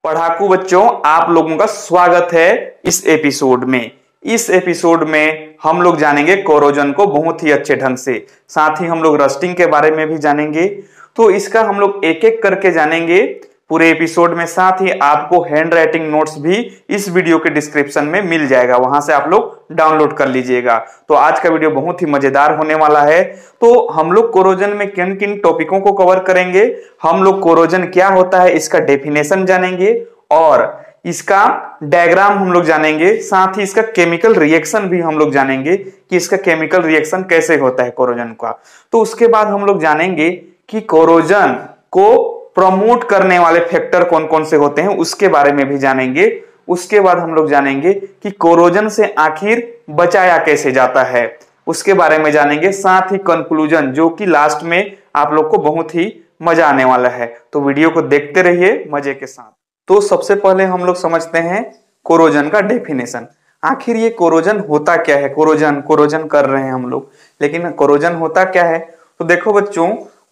पढ़ाकू बच्चों, आप लोगों का स्वागत है इस एपिसोड में। इस एपिसोड में हम लोग जानेंगे कोरोजन को बहुत ही अच्छे ढंग से। साथ ही हम लोग रस्टिंग के बारे में भी जानेंगे। तो इसका हम लोग एक एक करके जानेंगे पूरे एपिसोड में। साथ ही आपको हैंड राइटिंग नोट्स भी इस वीडियो के डिस्क्रिप्शन में मिल जाएगा, वहां से आप लोग डाउनलोड कर लीजिएगा। तो आज का वीडियो बहुत ही मजेदार होने वाला है। तो हम लोग कोरोजन में किन किन टॉपिकों को कवर करेंगे, हम लोग कोरोजन क्या होता है इसका डेफिनेशन जानेंगे और इसका डायग्राम हम लोग जानेंगे। साथ ही इसका केमिकल रिएक्शन भी हम लोग जानेंगे कि इसका केमिकल रिएक्शन कैसे होता है कोरोजन का। तो उसके बाद हम लोग जानेंगे कि कोरोजन को प्रमोट करने वाले फैक्टर कौन कौन से होते हैं, उसके बारे में भी जानेंगे। उसके बाद हम लोग जानेंगे कि कोरोजन से आखिर बचाया कैसे जाता है, उसके बारे में जानेंगे। साथ ही कंक्लूजन, जो कि लास्ट में आप लोग को बहुत ही मजा आने वाला है। तो वीडियो को देखते रहिए मजे के साथ। तो सबसे पहले हम लोग समझते हैं कोरोजन का डेफिनेशन। आखिर ये कोरोजन होता क्या है। कोरोजन कर रहे हैं हम लोग, लेकिन कोरोजन होता क्या है। तो देखो बच्चों,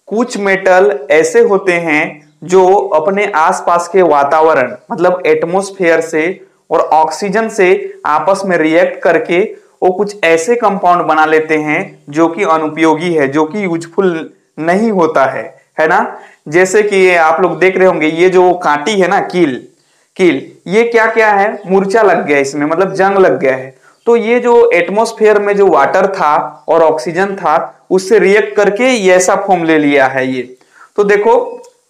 कुछ मेटल ऐसे होते हैं जो अपने आसपास के वातावरण मतलब एटमॉस्फेयर से और ऑक्सीजन से आपस में रिएक्ट करके वो कुछ ऐसे कंपाउंड बना लेते हैं जो कि अनुपयोगी है, जो कि यूजफुल नहीं होता है ना। जैसे कि ये आप लोग देख रहे होंगे, ये जो कांटी है ना, कील ये क्या क्या है, मूर्छा लग गया इसमें, मतलब जंग लग गया है। तो ये जो एटमॉस्फेयर में जो वाटर था और ऑक्सीजन था उससे रिएक्ट करके ये ऐसा फॉर्म ले लिया है ये। तो देखो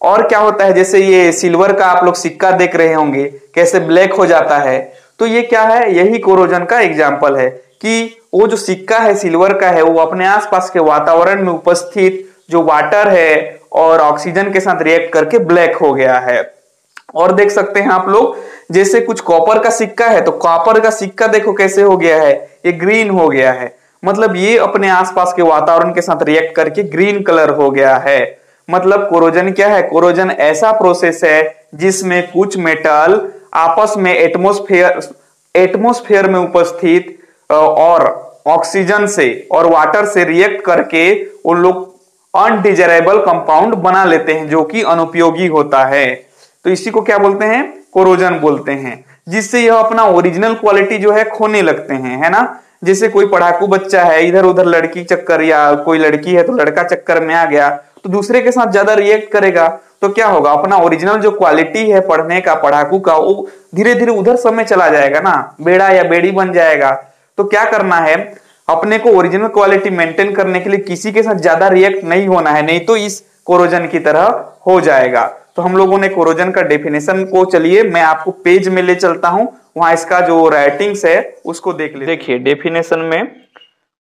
और क्या होता है, जैसे ये सिल्वर का आप लोग सिक्का देख रहे होंगे कैसे ब्लैक हो जाता है। तो ये क्या है, यही कोरोजन का एग्जाम्पल है कि वो जो सिक्का है सिल्वर का है, वो अपने आसपास के वातावरण में उपस्थित जो वाटर है और ऑक्सीजन के साथ रिएक्ट करके ब्लैक हो गया है। और देख सकते हैं आप लोग, जैसे कुछ कॉपर का सिक्का है तो कॉपर का सिक्का देखो कैसे हो गया है, ये ग्रीन हो गया है। मतलब ये अपने आसपास के वातावरण के साथ रिएक्ट करके ग्रीन कलर हो गया है। मतलब कोरोजन क्या है, कोरोजन ऐसा प्रोसेस है जिसमें कुछ मेटल आपस में एटमॉस्फेयर में उपस्थित और ऑक्सीजन से और वाटर से रिएक्ट करके उन लोग अनडिजायरेबल कंपाउंड बना लेते हैं जो कि अनुपयोगी होता है। तो इसी को क्या बोलते हैं, कोरोजन बोलते हैं। जिससे यह अपना ओरिजिनल क्वालिटी जो है खोने लगते हैं, है ना। जैसे कोई पढ़ाकू बच्चा है, इधर उधर लड़की चक्कर, या कोई लड़की है तो लड़का चक्कर में आ गया तो दूसरे के साथ ज्यादा रिएक्ट करेगा तो क्या होगा, अपना ओरिजिनल जो क्वालिटी है पढ़ने का, पढ़ाकू का, वो धीरे धीरे उधर समय चला जाएगा ना, बेड़ा या बेड़ी बन जाएगा। तो क्या करना है, अपने को ओरिजिनल क्वालिटी मेंटेन करने के लिए किसी के साथ ज्यादा रिएक्ट नहीं होना है, नहीं तो इस कोरोजन की तरह हो जाएगा। तो हम लोगों ने कोरोजन का डेफिनेशन को, चलिए मैं आपको पेज में ले चलता हूं, वहां इसका जो राइटिंग्स है उसको देख ले। देखिए डेफिनेशन में,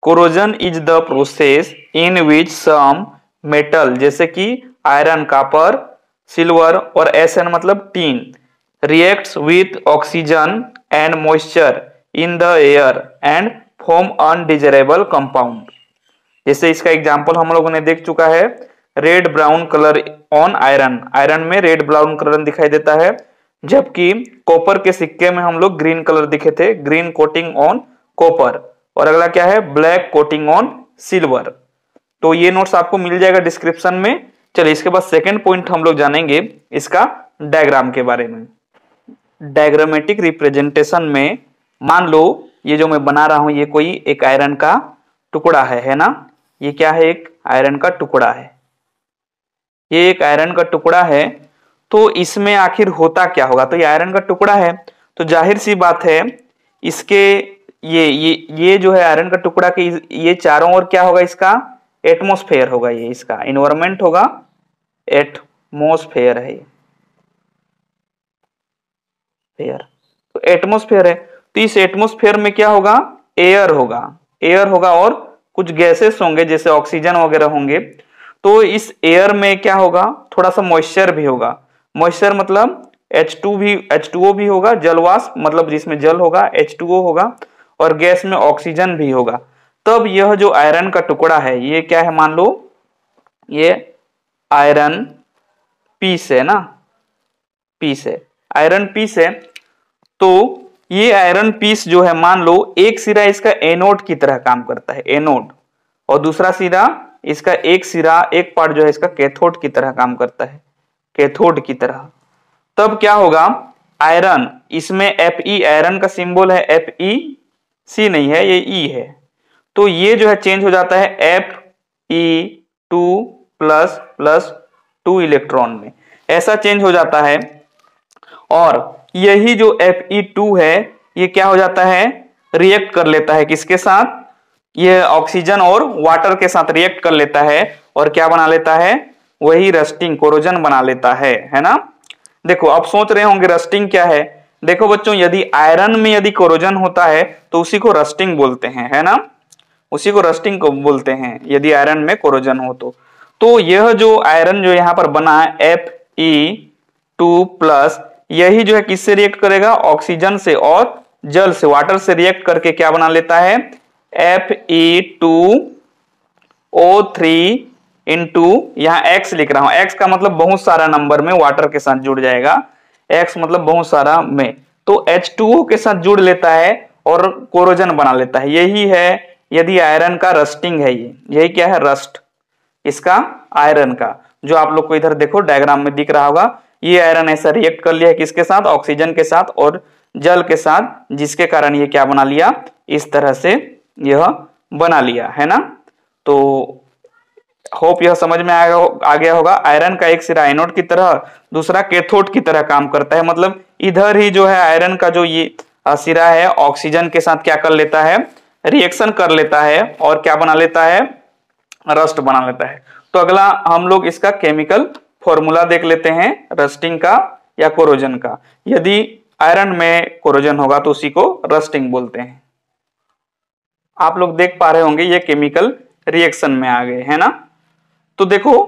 corrosion is the process in which some metal, जैसे कि आयरन, कॉपर, सिल्वर और एसएन मतलब tin, reacts with oxygen and moisture in the air and form undesirable compound. जैसे इसका एग्जांपल हम लोगों ने देख चुका है, red brown colour on iron, iron में रेड ब्राउन कलर दिखाई देता है, जबकि कॉपर के सिक्के में हम लोग ग्रीन कलर दिखे थे, ग्रीन कोटिंग ऑन कॉपर। और अगला क्या है, ब्लैक कोटिंग ऑन सिल्वर। तो ये नोट्स आपको मिल जाएगा डिस्क्रिप्शन में। चलिए इसके बाद सेकंड पॉइंट हम लोग जानेंगे इसका डायग्राम के बारे में। डायग्रामेटिक रिप्रेजेंटेशन में मान लो ये जो मैं बना रहा हूं ये कोई एक आयरन का टुकड़ा है ना। ये क्या है, एक आयरन का टुकड़ा है, ये एक आयरन का टुकड़ा है। तो इसमें आखिर होता क्या होगा, तो ये आयरन का टुकड़ा है तो जाहिर सी बात है इसके ये जो है आयरन का टुकड़ा के ये चारों ओर क्या होगा, इसका एटमॉस्फेयर होगा, ये इसका इन्वायरमेंट होगा, एटमॉस्फेयर है ये, तो एटमॉस्फेयर है। तो इस एटमॉस्फेयर में क्या होगा, एयर होगा और कुछ गैसेस होंगे जैसे ऑक्सीजन वगैरह होंगे। तो इस एयर में क्या होगा, थोड़ा सा मॉइस्चर भी होगा। मॉइस्चर मतलब H2O भी होगा, जलवाष्प मतलब जिसमें जल होगा, H2O होगा, और गैस में ऑक्सीजन भी होगा। तब यह जो आयरन का टुकड़ा है ये क्या है, मान लो ये आयरन पीस है ना, पीस है, आयरन पीस है। तो ये आयरन पीस जो है, मान लो एक सिरा इसका एनोड की तरह काम करता है, एनोड, और दूसरा सिरा इसका एक पार्ट जो है इसका कैथोड की तरह काम करता है, कैथोड की तरह। तब क्या होगा, आयरन, इसमें Fe आयरन का सिंबल है, FeC नहीं है, ये E है, तो ये जो है चेंज हो जाता है Fe2 प्लस प्लस 2 इलेक्ट्रॉन में, ऐसा चेंज हो जाता है। और यही जो Fe2 है ये क्या हो जाता है, रिएक्ट कर लेता है किसके साथ, ये ऑक्सीजन और वाटर के साथ रिएक्ट कर लेता है और क्या बना लेता है, वही रस्टिंग, कोरोजन बना लेता है ना। देखो अब सोच रहे होंगे रस्टिंग क्या है। देखो बच्चों, यदि आयरन में यदि कोरोजन होता है तो उसी को रस्टिंग बोलते हैं, है ना, उसी को रस्टिंग को बोलते हैं यदि आयरन में कोरोजन हो तो यह जो आयरन जो यहाँ पर बना है Fe2 प्लस, यही जो है किससे रिएक्ट करेगा, ऑक्सीजन से और जल से, वाटर से रिएक्ट करके क्या बना लेता है, Fe2O3 इंटू, यहाँ X लिख रहा हूं, X का मतलब बहुत सारा नंबर में वाटर के साथ जुड़ जाएगा, X मतलब बहुत सारा में, तो H2O के साथ जुड़ लेता है और कोरोजन बना लेता है। यही है यदि आयरन का रस्टिंग है, यही क्या है, रस्ट इसका आयरन का, जो आप लोग को इधर देखो डायग्राम में दिख रहा होगा, ये आयरन ऐसा रिएक्ट कर लिया है किसके साथ, ऑक्सीजन के साथ और जल के साथ, जिसके कारण ये क्या बना लिया, इस तरह से यह बना लिया, है ना। तो होप यह समझ में आ गया होगा। आयरन का एक सिरा एनोड की तरह, दूसरा कैथोड की तरह काम करता है, मतलब इधर ही जो है आयरन का जो ये सिरा है ऑक्सीजन के साथ क्या कर लेता है, रिएक्शन कर लेता है और क्या बना लेता है, रस्ट बना लेता है। तो अगला हम लोग इसका केमिकल फॉर्मूला देख लेते हैं रस्टिंग का या कोरोजन का। यदि आयरन में कोरोजन होगा तो उसी को रस्टिंग बोलते हैं। आप लोग देख पा रहे होंगे ये केमिकल रिएक्शन में आ गए, है ना। तो देखो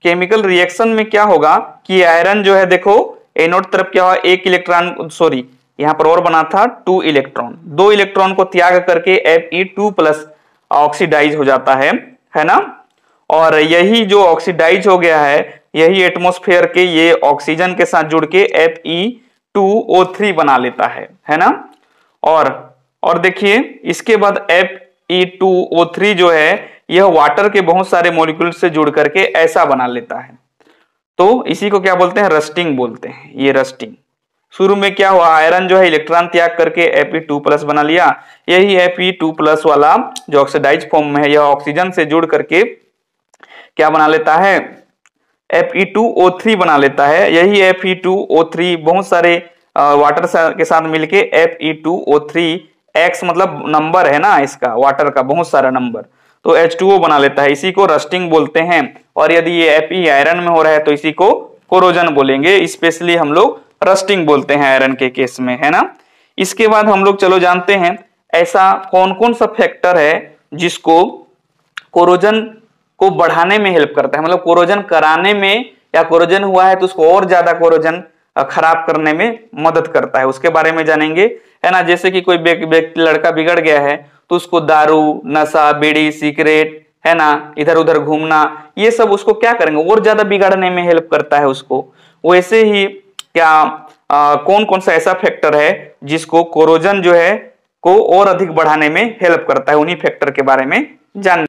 केमिकल रिएक्शन में क्या होगा कि आयरन जो है, देखो एनोड तरफ क्या हुआ, एक इलेक्ट्रॉन, सॉरी यहां पर और बना था 2 इलेक्ट्रॉन, 2 इलेक्ट्रॉन को त्याग करके Fe2 प्लस ऑक्सीडाइज हो जाता है ना। और यही जो ऑक्सीडाइज हो गया है, यही एटमॉस्फेयर के ये ऑक्सीजन के साथ जुड़ के Fe2O3 बना लेता है ना। और देखिए इसके बाद Fe2O3 जो है यह वाटर के बहुत सारे मॉलिक्यूल से जुड़ करके ऐसा बना लेता है, तो इसी को क्या बोलते हैं, रस्टिंग बोलते हैं। ये रस्टिंग शुरू में क्या हुआ, आयरन जो है इलेक्ट्रॉन त्याग करके Fe2 प्लस बना लिया, यही Fe2 प्लस वाला जो ऑक्सीडाइज फॉर्म में है यह ऑक्सीजन से जुड़ करके क्या बना लेता है, Fe2O3 बना लेता है। यही Fe2O3 बहुत सारे वाटर के साथ मिलके Fe2O3, X मतलब नंबर है ना इसका, वाटर का बहुत सारा नंबर, तो H2O बना लेता है, इसी को रस्टिंग बोलते हैं। और यदि ये Fe आयरन में हो रहा है तो इसी को कोरोजन बोलेंगे, स्पेशली हम लोग रस्टिंग बोलते हैं आयरन के केस में, है ना। इसके बाद हम लोग चलो जानते हैं ऐसा कौन कौन सा फैक्टर है जिसको कोरोजन को बढ़ाने में हेल्प करता है, मतलब कोरोजन कराने में, या कोरोजन हुआ है तो उसको और ज्यादा कोरोजन खराब करने में मदद करता है, उसके बारे में जानेंगे, है ना। जैसे कि कोई लड़का बिगड़ गया है तो उसको दारू, नशा, बीड़ी, सिगरेट, है ना, इधर उधर घूमना, ये सब उसको क्या करेंगे, और ज्यादा बिगाड़ने में हेल्प करता है उसको। वैसे ही क्या कौन कौन सा ऐसा फैक्टर है जिसको कोरोजन जो है को और अधिक बढ़ाने में हेल्प करता है, उन्हीं फैक्टर के बारे में जान।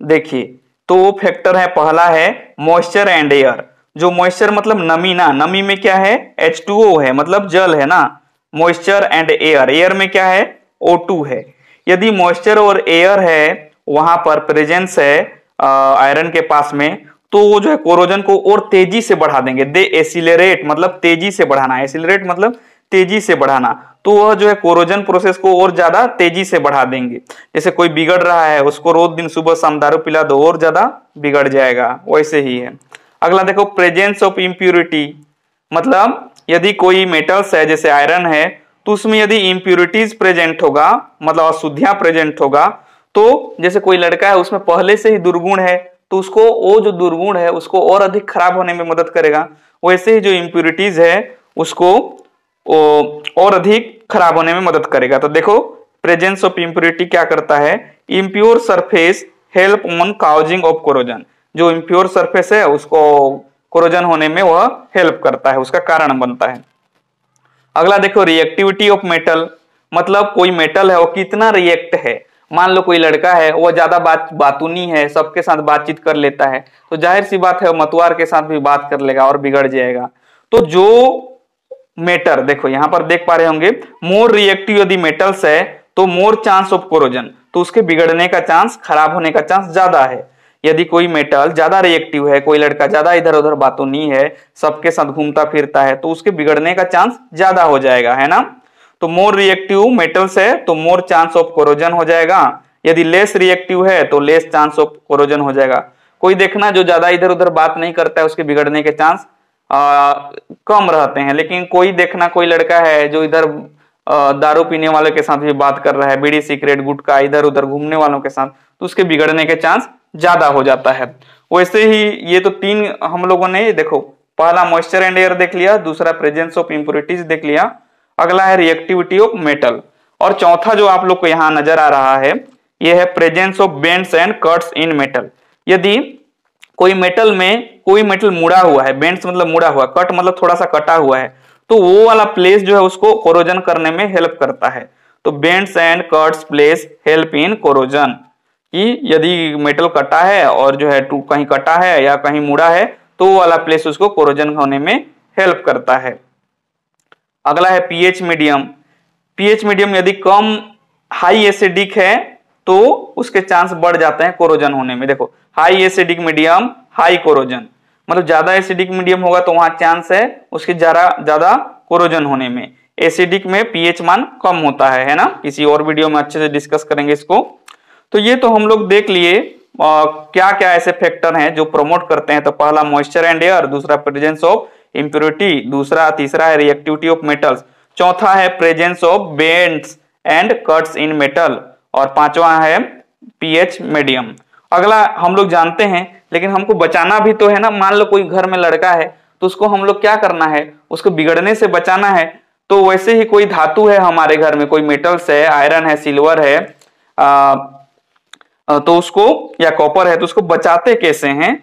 देखिए तो वो फैक्टर है, पहला है मॉइस्चर एंड एयर। जो मॉइस्चर मतलब नमी ना, नमी में क्या है, H2O है, मतलब जल है ना। मॉइस्चर एंड एयर, एयर में क्या है, O2 है। यदि मॉइस्चर और एयर है, वहां पर प्रेजेंस है आयरन के पास में, तो वो जो है कोरोजन को और तेजी से बढ़ा देंगे। दे एसिलरेट मतलब तेजी से बढ़ाना, एसिलरेट मतलब तेजी से बढ़ाना, तो वह जो है कोरोजन प्रोसेस को और ज्यादा तेजी से बढ़ा देंगे। जैसे कोई बिगड़ रहा है उसको रोज दिन सुबह शाम दारू पिला दो, और ज्यादा बिगड़ जाएगा, वैसे ही है। अगला देखो प्रेजेंस ऑफ इम्प्यूरिटी, मतलब यदि कोई मेटल्स है जैसे आयरन है तो उसमें यदि इम्प्यूरिटीज प्रेजेंट होगा, मतलब अशुद्धियां प्रेजेंट होगा, तो जैसे कोई लड़का है उसमें पहले से ही दुर्गुण है तो उसको वो जो दुर्गुण है उसको और अधिक खराब होने में मदद करेगा। वैसे ही जो इम्प्यूरिटीज है उसको और अधिक खराब होने में मदद करेगा। तो देखो प्रेजेंस ऑफ इम्प्यूरिटी क्या करता है, impure surface help on causing of corrosion. जो इम्प्योर सरफेस है उसको कोरोजन होने में वह हेल्प करता है, उसका कारण बनता है। अगला देखो रिएक्टिविटी ऑफ मेटल, मतलब कोई मेटल है वो कितना रिएक्ट है। मान लो कोई लड़का है वो ज्यादा बातूनी है, सबके साथ बातचीत कर लेता है, तो जाहिर सी बात है मतवार के साथ भी बात कर लेगा और बिगड़ जाएगा। तो जो मेटर, देखो यहां पर देख पा रहे होंगे, मोर रिएक्टिव यदि मेटल्स है तो मोर चांस ऑफ कोरोजन, तो उसके बिगड़ने का चांस, खराब होने का चांस ज्यादा है। यदि कोई मेटल ज्यादा रिएक्टिव है, कोई लड़का ज्यादा इधर उधर बातूनी है, सबके साथ घूमता फिरता है, तो उसके बिगड़ने का चांस ज्यादा हो जाएगा, है ना। तो मोर रिएक्टिव मेटल्स है तो मोर चांस ऑफ कोरोजन हो जाएगा, यदि लेस रिएक्टिव है तो लेस चांस ऑफ कोरोजन हो जाएगा। कोई देखना जो ज्यादा इधर उधर बात नहीं करता है उसके बिगड़ने के चांस कम रहते हैं, लेकिन कोई देखना कोई लड़का है जो इधर दारू पीने वालों के साथ भी बात कर रहा है, बीड़ी सिगरेट गुटखा इधर उधर घूमने वालों के साथ, तो उसके बिगड़ने के चांस ज्यादा हो जाता है। वैसे ही ये तो तीन हम लोगों ने देखो, पहला मॉइस्चर एंड एयर देख लिया, दूसरा प्रेजेंस ऑफ इंप्योरिटीज देख लिया, अगला है रिएक्टिविटी ऑफ मेटल, और चौथा जो आप लोग को यहाँ नजर आ रहा है ये है presence of bends and cuts in metal. यदि कोई मेटल में कोई मेटल मुड़ा हुआ है, बेंड्स मतलब मुड़ा हुआ, कट मतलब थोड़ा सा कटा हुआ है, तो वो वाला प्लेस जो है उसको कोरोजन करने में हेल्प करता है। तो bends and cuts place help in corrosion, कि यदि मेटल कटा है और जो है कहीं कटा है या कहीं मुड़ा है तो वो वाला प्लेस उसको कोरोजन होने में हेल्प करता है। अगला है पीएच मीडियम। पीएच मीडियम यदि कम हाई एसिडिक है तो उसके चांस बढ़ जाते हैं कोरोजन होने में। देखो high acidic medium high corrosion, मतलब ज्यादा एसिडिक मीडियम होगा तो वहां चांस है उसके ज्यादा कोरोजन होने में। एसिडिक में पीएच मान कम होता है ना, किसी और वीडियो में अच्छे से डिस्कस करेंगे इसको। तो ये तो हम लोग देख लिए क्या क्या ऐसे फैक्टर हैं जो प्रमोट करते हैं। तो पहला मॉइस्चर एंड एयर, दूसरा प्रेजेंस ऑफ इम्प्योरिटी, तीसरा है रिएक्टिविटी ऑफ मेटल्स, चौथा है presence of bends and cuts in metal, और पांचवा है पीएच मीडियम। अगला हम लोग जानते हैं, लेकिन हमको बचाना भी तो है ना। मान लो कोई घर में लड़का है तो उसको हम लोग क्या करना है, उसको बिगड़ने से बचाना है। तो वैसे ही कोई धातु है हमारे घर में, कोई मेटल्स है, आयरन है, सिल्वर है, तो उसको, या कॉपर है, तो उसको बचाते कैसे हैं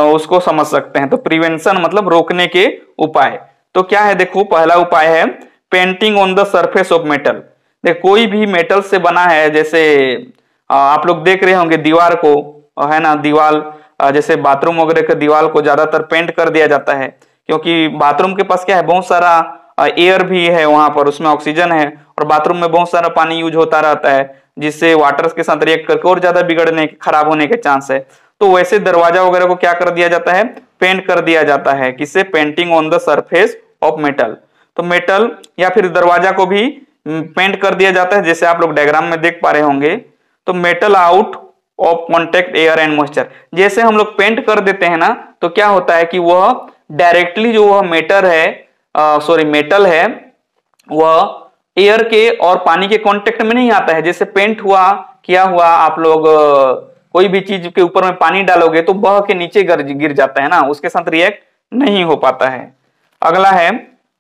उसको समझ सकते हैं। तो प्रिवेंशन मतलब रोकने के उपाय। तो क्या है, देखो पहला उपाय है painting on the surface of metal. देख कोई भी मेटल से बना है, जैसे आप लोग देख रहे होंगे दीवार को, है ना, दीवार जैसे बाथरूम वगैरह के दीवार को ज्यादातर पेंट कर दिया जाता है, क्योंकि बाथरूम के पास क्या है, बहुत सारा एयर भी है वहां पर, उसमें ऑक्सीजन है, और बाथरूम में बहुत सारा पानी यूज होता रहता है, जिससे वाटर के साथ रिएक्ट करके और ज्यादा बिगड़ने खराब होने के चांस है। तो वैसे दरवाजा वगैरह को क्या कर दिया जाता है, पेंट कर दिया जाता है, किससे, painting on the surface of metal. तो मेटल या फिर दरवाजा को भी पेंट कर दिया जाता है, जैसे आप लोग डायग्राम में देख पा रहे होंगे। तो metal out of contact air and moisture, जैसे हम लोग पेंट कर देते हैं ना, तो क्या होता है कि वह डायरेक्टली जो वह मेटल है वह एयर के और पानी के कांटेक्ट में नहीं आता है। जैसे पेंट हुआ, किया हुआ, आप लोग कोई भी चीज के ऊपर में पानी डालोगे तो बह के नीचे गिर जाता है ना, उसके साथ रिएक्ट नहीं हो पाता है। अगला है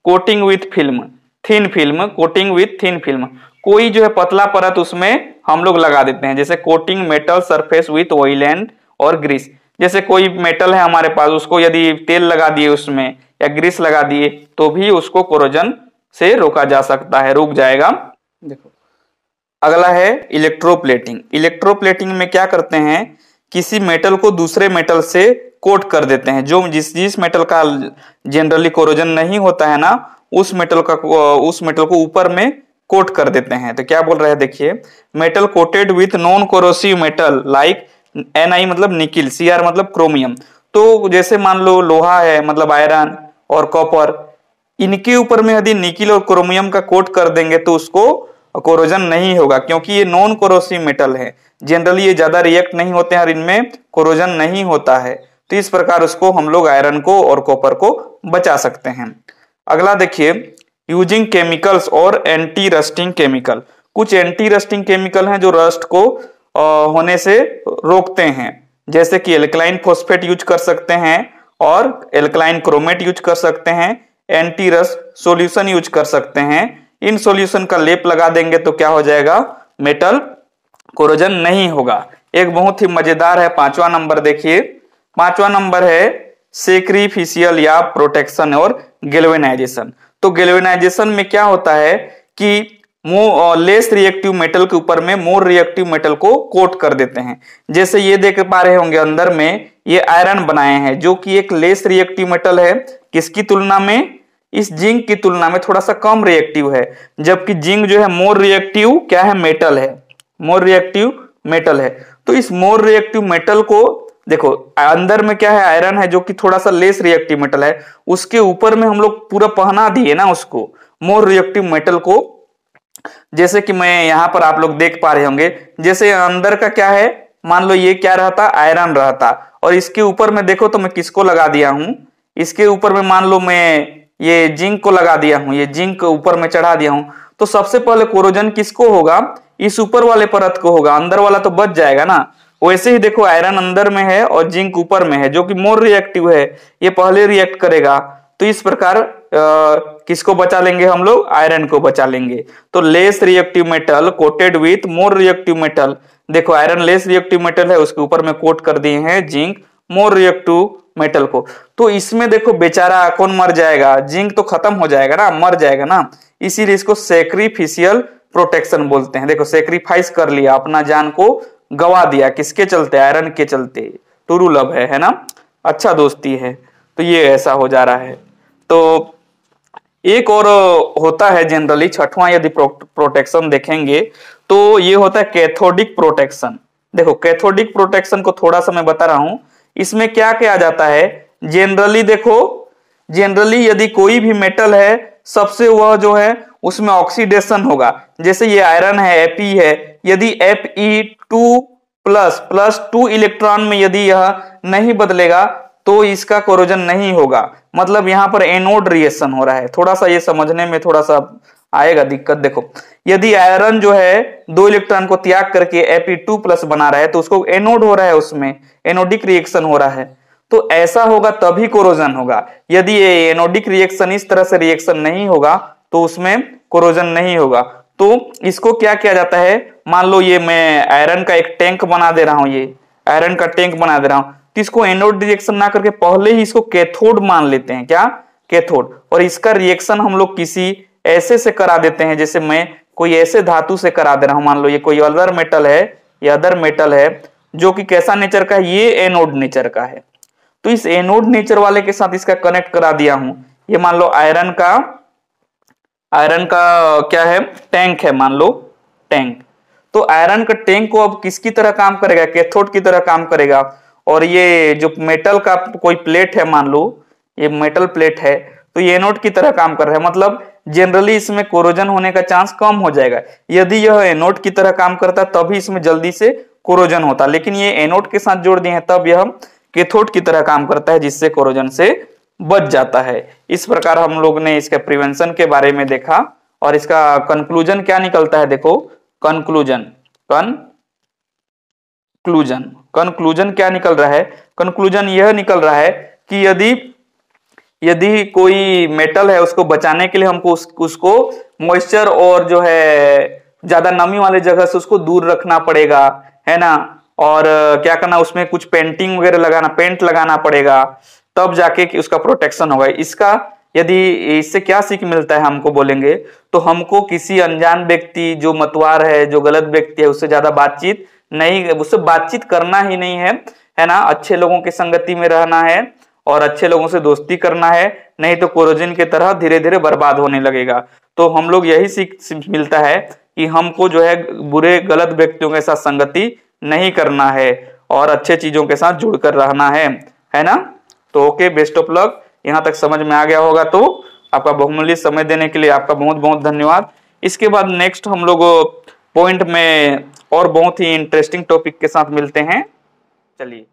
coating with film, thin film, coating with thin film, कोई जो है पतला परत उसमें हम लोग लगा देते हैं, जैसे coating metal surface with oil and और ग्रीस। जैसे कोई मेटल है हमारे पास, उसको यदि तेल लगा दिए उसमें या ग्रीस लगा दिए तो भी उसको कोरोजन से रोका जा सकता है, रुक जाएगा। देखो अगला है इलेक्ट्रोप्लेटिंग। इलेक्ट्रोप्लेटिंग में क्या करते हैं, किसी मेटल को दूसरे मेटल से कोट कर देते हैं, जो जिस मेटल का जनरली कोरोजन नहीं होता है ना, उस मेटल को ऊपर में कोट कर देते हैं। तो क्या बोल रहे हैं, देखिए metal coated with non corrosive metal like Ni मतलब निकिल, Cr मतलब क्रोमियम। तो जैसे मान लो लोहा है, मतलब आयरन और कॉपर, इनके ऊपर में यदि निकिल और क्रोमियम का कोट कर देंगे तो उसको कोरोजन नहीं होगा, क्योंकि ये नॉन कोरोसिव मेटल है, जनरली ये ज्यादा रिएक्ट नहीं होते हैं और इनमें कोरोजन नहीं होता है। तो इस प्रकार उसको हम लोग आयरन को और कॉपर को बचा सकते हैं। अगला देखिए यूजिंग केमिकल्स और एंटी रस्टिंग केमिकल। कुछ एंटी रस्टिंग केमिकल हैं जो रस्ट को होने से रोकते हैं, जैसे कि एल्कलाइन फॉस्फेट यूज कर सकते हैं और एल्कलाइन क्रोमेट यूज कर सकते हैं, एंटी रस्ट सॉल्यूशन यूज कर सकते हैं। इन सॉल्यूशन का लेप लगा देंगे तो क्या हो जाएगा, मेटल कोरोजन नहीं होगा। एक बहुत ही मजेदार है, 5वां नंबर देखिए, 5वां नंबर है सेक्रीफिशियल या प्रोटेक्शन और गैल्वेनाइजेशन। तो गैल्वेनाइजेशन में क्या होता है कि लेस रिएक्टिव मेटल के ऊपर में मोर रिएक्टिव मेटल को कोट कर देते हैं। जैसे ये देख पा रहे होंगे अंदर में ये आयरन बनाए हैं जो कि एक लेस रिएक्टिव मेटल है, किसकी तुलना में, इस जिंक की तुलना में थोड़ा सा कम रिएक्टिव है, जबकि जिंक जो है मोर रिएक्टिव क्या है, मेटल है, मोर रिएक्टिव मेटल है। तो इस मोर रिएक्टिव मेटल को देखो अंदर में क्या है, आयरन है जो कि थोड़ा सा लेस रिएक्टिव मेटल है, उसके ऊपर में हम लोग पूरा पहना दिए ना उसको मोर रिएक्टिव मेटल को। जैसे कि मैं यहाँ पर आप लोग देख पा रहे होंगे, जैसे अंदर का क्या है, मान लो ये क्या रहता, आयरन रहता, और इसके ऊपर में देखो तो मैं किसको लगा दिया हूं, इसके ऊपर में मान लो मैं ये जिंक को लगा दिया हूं, ये जिंक ऊपर में चढ़ा दिया हूं। तो सबसे पहले कोरोजन किसको होगा, इस ऊपर वाले परत को होगा, अंदर वाला तो बच जाएगा ना। वैसे ही देखो आयरन अंदर में है और जिंक ऊपर में है जो कि मोर रिएक्टिव है, ये पहले रिएक्ट करेगा। तो इस प्रकार किसको बचा लेंगे हम लोग, आयरन को बचा लेंगे। तो less reactive metal coated with more reactive metal, देखो आयरन लेस रिएक्टिव मेटल है, उसके ऊपर में कोट कर दिए हैं जिंक मोर रिएक्टिव मेटल को। तो इसमें देखो बेचारा कौन मर जाएगा, जिंक तो खत्म हो जाएगा ना, मर जाएगा ना, इसीलिए इसको सैक्रिफिशियल प्रोटेक्शन बोलते हैं। देखो सैक्रिफाइस कर लिया, अपना जान को गवा दिया, किसके चलते, आयरन के चलते। ट्रू लव है ना, अच्छा दोस्ती है, तो ये ऐसा हो जा रहा है। तो एक और होता है जनरली छठवां, यदि प्रोटेक्शन देखेंगे तो ये होता है कैथोडिक प्रोटेक्शन। देखो कैथोडिक प्रोटेक्शन को थोड़ा सा मैं बता रहा हूं, इसमें क्या किया जाता है, जनरली देखो, जनरली यदि कोई भी मेटल है सबसे वह जो है उसमें ऑक्सीडेशन होगा। जैसे ये आयरन है, Fe है, यदि Fe2 प्लस 2 इलेक्ट्रॉन में यदि यह नहीं बदलेगा तो इसका कोरोजन नहीं होगा। मतलब यहाँ पर एनोड रिएक्शन हो रहा है, थोड़ा सा ये समझने में थोड़ा सा आएगा दिक्कत। देखो यदि आयरन जो है 2 इलेक्ट्रॉन को त्याग करके Fe2+ बना रहा है तो उसको एनोड हो रहा है, उसमें एनोडिक रिएक्शन हो रहा है। तो ऐसा होगा तभी कोरोजन होगा। यदि ये एनोडिक रिएक्शन इस तरह से रिएक्शन नहीं होगा तो उसमें कोरोजन नहीं होगा। तो इसको क्या किया जाता है, मान लो ये मैं आयरन का एक टैंक बना दे रहा हूं, ये आयरन का टैंक बना दे रहा हूं, तो इसको एनोड रिएक्शन ना करके पहले ही इसको कैथोड मान लेते हैं, क्या, कैथोड। और इसका रिएक्शन हम लोग किसी ऐसे से करा देते हैं, जैसे मैं कोई ऐसे धातु से करा दे रहा हूं, मान लो ये कोई अदर मेटल है, ये अदर मेटल है जो कि कैसा नेचर का है, ये एनोड नेचर का है। तो इस एनोड नेचर वाले के साथ इसका कनेक्ट करा दिया हूं। ये मान लो आयरन का क्या है, टैंक है, मान लो टैंक। तो आयरन का टैंक को अब किसकी तरह काम करेगा, कैथोड की तरह काम करेगा। और ये जो मेटल का कोई प्लेट है, मान लो ये मेटल प्लेट है, तो ये एनोड की तरह काम कर रहा है। मतलब जनरली इसमें कोरोजन होने का चांस कम हो जाएगा। यदि यह एनोड की तरह काम करता तभी इसमें जल्दी से कोरोजन होता, लेकिन ये एनोड के साथ जोड़ दिए हैं तब यह कैथोड की तरह काम करता है, जिससे कोरोजन से बच जाता है। इस प्रकार हम लोग ने इसके प्रिवेंशन के बारे में देखा और इसका कंक्लूजन क्या निकलता है। देखो कंक्लूजन क्या निकल रहा है, कंक्लूजन यह निकल रहा है कि यदि कोई मेटल है उसको बचाने के लिए हमको उसको मॉइस्चर और जो है ज्यादा नमी वाले जगह से उसको दूर रखना पड़ेगा, है ना। और क्या करना, उसमें कुछ पेंटिंग वगैरह लगाना, पेंट लगाना पड़ेगा, तब जाके कि उसका प्रोटेक्शन होगा। इसका यदि इससे क्या सीख मिलता है हमको बोलेंगे तो हमको किसी अनजान व्यक्ति जो मतवार है, जो गलत व्यक्ति है, उससे ज्यादा बातचीत नहीं, उससे बातचीत करना ही नहीं है ना। अच्छे लोगों की संगति में रहना है और अच्छे लोगों से दोस्ती करना है, नहीं तो कोरोजन की तरह धीरे धीरे बर्बाद होने लगेगा। तो हम लोग यही सीख मिलता है कि हमको जो है बुरे गलत व्यक्तियों के साथ संगति नहीं करना है और अच्छे चीजों के साथ जुड़कर रहना है ना। तो ओके, बेस्ट ऑफ लक। यहाँ तक समझ में आ गया होगा तो आपका बहुमूल्य समय देने के लिए आपका बहुत बहुत धन्यवाद। इसके बाद नेक्स्ट हम लोग पॉइंट में और बहुत ही इंटरेस्टिंग टॉपिक के साथ मिलते हैं। चलिए।